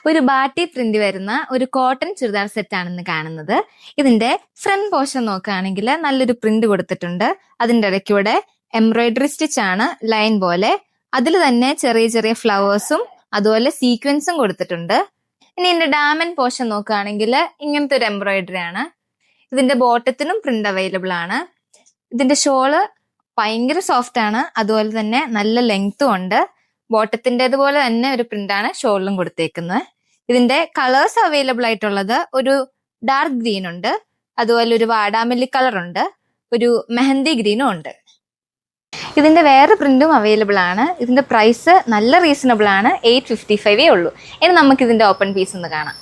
ഒരു ബാട്ടി പ്രിന്റ് വരുന്ന ഒരു കോട്ടൺ ചുരിദാർ സെറ്റ് ആണെന്ന് കാണുന്നത്. ഇതിന്റെ ഫ്രണ്ട് പോർഷൻ നോക്കുകയാണെങ്കിൽ നല്ലൊരു പ്രിന്റ് കൊടുത്തിട്ടുണ്ട്. അതിന്റെ ഇടയ്ക്കൂടെ എംബ്രോയിഡറി സ്റ്റിച്ച് ആണ് ലൈൻ പോലെ. അതിൽ തന്നെ ചെറിയ ചെറിയ ഫ്ലവേഴ്സും അതുപോലെ സീക്വൻസും കൊടുത്തിട്ടുണ്ട്. ഇനി ഇതിന്റെ ഡാമൻ പോർഷൻ നോക്കുകയാണെങ്കിൽ ഇങ്ങനത്തെ ഒരു എംബ്രോയിഡറി ആണ്. ഇതിന്റെ ബോട്ടത്തിനും പ്രിന്റ് അവൈലബിൾ ആണ്. ഇതിന്റെ ഷോള് ഭയങ്കര സോഫ്റ്റ് ആണ്, അതുപോലെ തന്നെ നല്ല ലെങ്ത്തും ഉണ്ട്. ബോട്ടത്തിൻ്റെതുപോലെ തന്നെ ഒരു പ്രിന്റാണ് ഷോളിലും കൊടുത്തേക്കുന്നത്. ഇതിന്റെ കളേഴ്സ് അവൈലബിൾ ആയിട്ടുള്ളത് ഒരു ഡാർക്ക് ഗ്രീൻ ഉണ്ട്, അതുപോലെ ഒരു വാടാമല്ലി കളർ ഉണ്ട്, ഒരു മെഹന്തി ഗ്രീനും ഉണ്ട്. ഇതിന്റെ വേറെ പ്രിന്റും അവൈലബിൾ ആണ്. ഇതിന്റെ പ്രൈസ് നല്ല റീസണബിൾ ആണ്, 855 ഉള്ളൂ. ഇനി നമുക്ക് ഇതിന്റെ ഓപ്പൺ പീസ് ഒന്ന് കാണാം.